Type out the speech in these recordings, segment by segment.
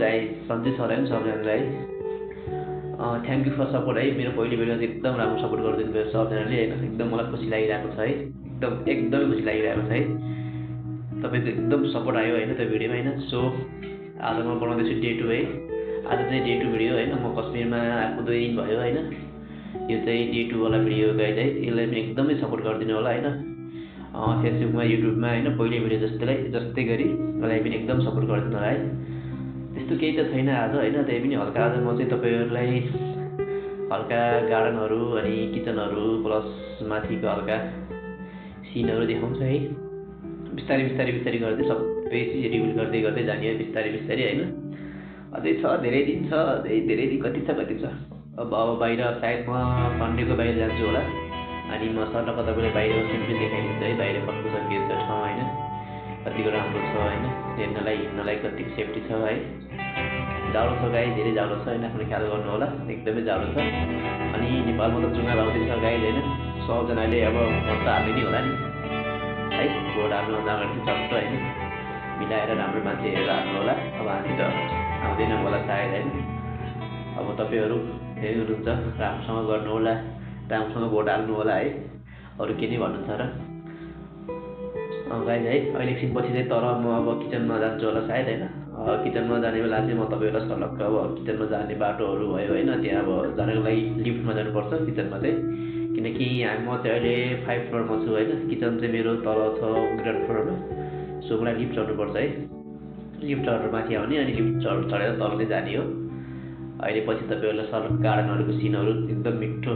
Guys, सन्चै छ होला नि सबैजनालाई। थ्याङ्क यू फर सपोर्ट है। मेरो पहिलो भिडियो चाहिँ एकदम राम्रो सपोर्ट गरिदिनु भयो सबजनाले होइन। एकदम मलाई खुसी लागिरहेको छ है, एकदमै खुसी लागिरहेको छ है। तपाईँको एकदम सपोर्ट आयो होइन त्यो भिडियोमा होइन। सो आज म बनाउँदैछु डे 2 है। आज चाहिँ डे 2 भिडियो होइन। म कश्मीरमा आएको 2 दिन भयो होइन। यो चाहिँ डे 2 वाला भिडियो गाइस है। यसलाई पनि एकदमै सपोर्ट गरिदिनु होला होइन। फेसबुकमा युट्युबमा होइन पहिलो भिडियो जस्तै गरी मलाई पनि एकदम सपोर्ट गरिदिनु होला है। त्यस्तो केही त छैन आज होइन। त्यही पनि हल्का आज म चाहिँ तपाईँहरूलाई हल्का गार्डनहरू अनि किचनहरू प्लस माथिको हल्का सिनहरू देखाउँछु है। बिस्तारै गर्दै सबै चिज रिभिल गर्दै जाने है बिस्तारै होइन। अझै छ धेरै दिन छ, धेरै दिन कति छ। अब बाहिर सायद म सन्डेको बाहिर जान्छु होला। अनि म सर्लक्क तपाईँलाई बाहिरको सिन पनि देखाइदिन्छु है। बाहिर कस्तो छ के छ ठाउँ होइन, कतिको राम्रो छ होइन, हेर्नलाई हिँड्नलाई कतिको सेफ्टी छ है। जाडो छ गाई, धेरै जाडो छ होइन। आफ्नो ख्याल गर्नु होला, एकदमै जाडो छ। अनि नेपालमा त चुनाव आउँदैछ गाई होइन। सबजनाले अब भोट त हाल्ने नै होला नि है। भोट हाल्नु अगाडि चाहिँ चट्ट होइन मिलाएर राम्रो मान्छे हेरेर हाल्नु होला। अब हामी त आउँदैन होला सायद होइन। अब तपाईँहरू हेर्दै हुनुहुन्छ, राम्रोसँग गर्नु होला, राम्रोसँग भोट हाल्नु होला है। अरू के नै भन्नु छ र गाइस है। अहिले एकछिनपछि चाहिँ तर म अब किचनमा जान्छु होला सायद होइन। किचनमा जाने बेला चाहिँ म तपाईँहरूलाई सर्लक्क अब किचनमा जाने बाटोहरू भयो होइन। त्यहाँ अब जानको लागि लिफ्टमा जानुपर्छ किचनमा चाहिँ। किनकि म चाहिँ अहिले 5th फ्लोरमा छु होइन। किचन चाहिँ मेरो तल छ ग्राउन्ड फ्लोरमा। सो मलाई लिफ्ट चढ्नुपर्छ है। लिफ्ट चढेर माथि आउने अनि लिफ्ट चढेर तल चाहिँ जाने हो। अहिले पछि तपाईँहरूलाई सर्लक्क गार्डनहरूको सिनहरू एकदम मिठो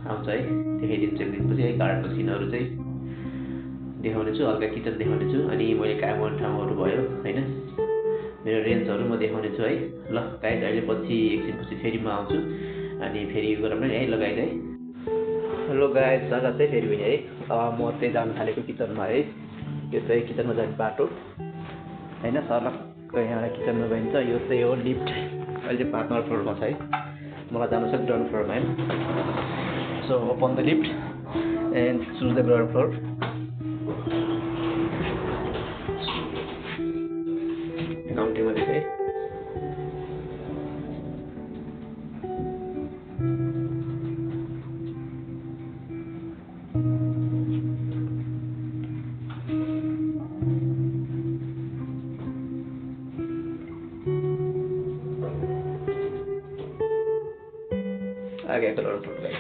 आउँछ है, देखाइदिन्छु एकदिनपछि है। गार्डनको सिनहरू चाहिँ देखाउनेछु, हल्का किचन देखाउनेछु। अनि मैले काम गर्ने ठाउँहरू भयो होइन, मेरो रेन्जहरू म देखाउनेछु है। ल गाइस अहिले एकछिनपछि फेरि म आउँछु अनि फेरि गरौँ न है लगाइद है। हेलो गाइस, जग्गा चाहिँ फेरि पनि है। म चाहिँ जानु थालेको किचनमा है। यो चाहिँ किचनमा जाने बाटो होइन। सर्लक्क यहाँ किचनमा गइन्छ। यो चाहिँ हो लिफ्ट। अहिले 5 नम्बर फ्लोरमा छ है। मलाई जानु छ ग्राउन्ड फ्लोरमा है। So open the lift and choose the ground floor. काउन्टिङमा चाहिँ है। आगे ग्राउन्ड फ्लोर गाइस।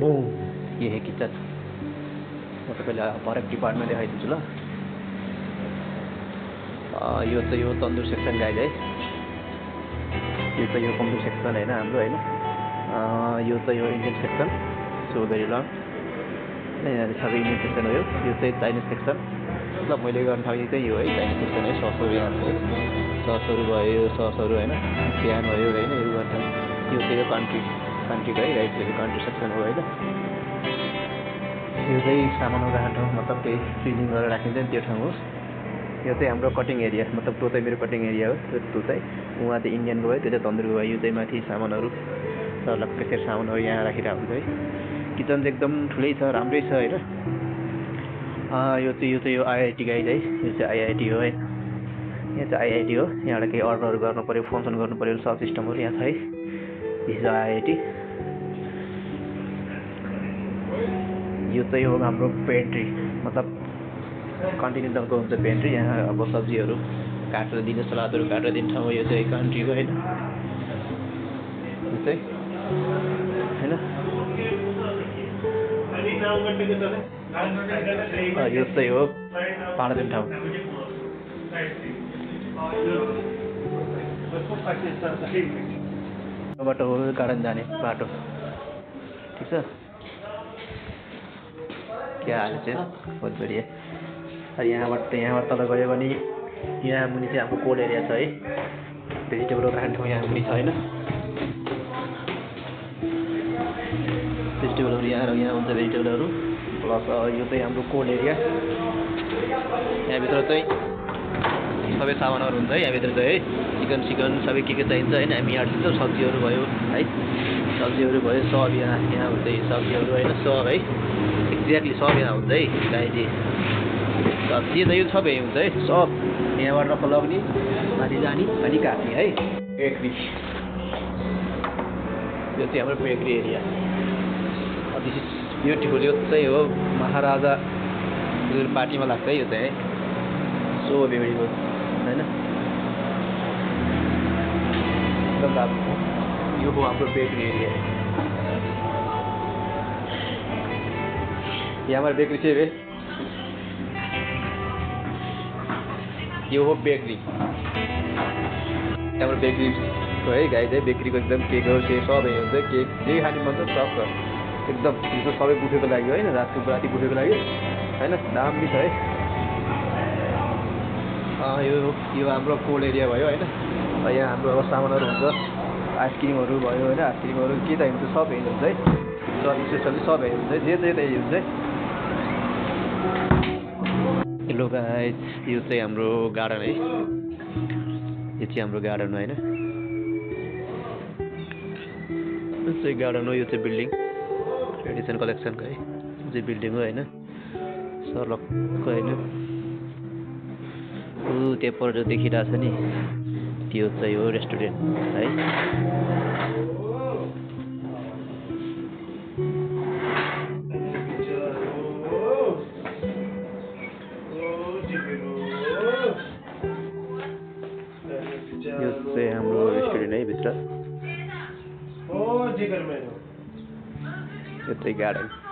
बुम, ये है किचन। म तपाईँलाई हरेक डिपार्टमेन्ट देखाइदिन्छु ल। यो चाहिँ यो तन्दुर सेक्सन गाइस है। यो चाहिँ यो तन्दुर सेक्सन होइन हाम्रो होइन। यो चाहिँ यो Indian section. So very long यहाँ सबै इन्डियन सेक्सन हो। यो चाहिँ चाइनिज सेक्सन। मतलब मैले गर्ने ठाउँ चाहिँ यो है चाइनिज सेक्सन है। ससहरू यहाँ छ, ससहरू भयो, ससहरू होइन, प्यान भयो होइन। यो गर्ने ठाउँ यो चाहिँ यो कन्ट्रीको है राइट साइड कन्ट्री सेक्सन हो होइन। यो चाहिँ सामानहरू राख्ने ठाउँ, मतलब केही फ्रिजिङ गरेर राखिन्छ नि त्यो ठाउँ हो। यो चाहिँ हाम्रो कटिङ एरिया, मतलब त्यो चाहिँ मेरो कटिङ एरिया हो। त्यो चाहिँ उहाँ चाहिँ इन्डियनको भयो, त्यो चाहिँ तन्दुरको भयो। यो चाहिँ माथि सामानहरू सर्लक्क त्यसरी सामानहरू यहाँ राखिरहेको हुन्छ है। किचन चाहिँ एकदम ठुलै छ, राम्रै छ होइन। यो चाहिँ यो IIT गाइड है। यो चाहिँ IIT हो है। यहाँ चाहिँ IIT हो। यहाँबाट केही अर्डरहरू गर्नु पऱ्यो, फङ्सन गर्नु पऱ्यो, सब सिस्टमहरू यहाँ छ है। This is IIT। यो चाहिँ हो हाम्रो पेन्ट्री, मतलब कन्टिनेन्टलको हुन्छ पेन्ट्री। यहाँ अब सब्जीहरू काटेर दिने, सलादहरू काटेर दिने ठाउँ। यो चाहिँ कन्ट्रीको होइन। यो चाहिँ होइन। यो चाहिँ हो भाँडा दिने ठाउँ। यहाँबाट हो गार्डन जाने बाटो, ठिक छ। क्या हाल चाहिँ बहुत बढिया। यहाँबाट तल गयो भने यहाँ मुनि चाहिँ हाम्रो कोल्ड एरिया छ है। भेजिटेबलहरू राख्ने ठाउँ यहाँ मुनि छ होइन। भेजिटेबलहरू यहाँ हुन्छ भेजिटेबलहरू प्लस यो चाहिँ हाम्रो कोल्ड एरिया। यहाँभित्र चाहिँ सबै सामानहरू हुन्छ है। यहाँभित्र चाहिँ है चिकन सबै के चाहिन्छ होइन। हामी यहाँ दिन्छौँ सब्जीहरू भयो है। सब्जीहरू भयो सब यहाँ हुन्छ। सब्जीहरू होइन सब है, एक्ज्याक्टली सब यहाँ हुन्छ है गाईजी। जे चाहिँ यो सबै हुन्छ है सब यहाँबाट रक्क लग्ने माथि जाने अनि काट्ने है बेकरी यो चाहिँ हाम्रो bakery area this is beautiful यो चाहिँ हो महाराजा पार्टीमा लाग्छ है यो चाहिँ है सो ब्युटिफुल होइन एकदम राम्रो यो हो हाम्रो बेकरी एरिया यहाँ हमारा बेकरी चाहिँ है यो हो बेकरी हाम्रो बेकरी को है गाइज है बेकरीको एकदम केकहरू के सबै हुन्छ केक जे खाने मन छ सब छ एकदम यो सबै बुफेको लागि होइन राति बुफेको लागि होइन दामी छ है यो हाम्रो कोल्ड एरिया भयो होइन यहाँ हाम्रो अब सामानहरू हुन्छ आइसक्रिमहरू भयो होइन आइसक्रिमहरू के चाहिन्छ सब हेर्नु हुन्छ है सर्भिसेसहरू सब हेर्नु हुन्छ जे चाहिँ त्यही हुन्छ है हेलो गाइज यो चाहिँ हाम्रो गार्डन है यो चाहिँ हाम्रो गार्डन हो होइन यो चाहिँ गार्डन हो यो चाहिँ बिल्डिङ ट्रेडिसन कलेक्सनको है यो चाहिँ बिल्डिङ हो होइन सरलको होइन त्यहाँ पर जो देखिरहेछ नि त्यो चाहिँ हो रेस्टुरेन्ट है यो चाहिँ हाम्रो रेस्टुरेन्ट है भित्र यो चाहिँ गार्डन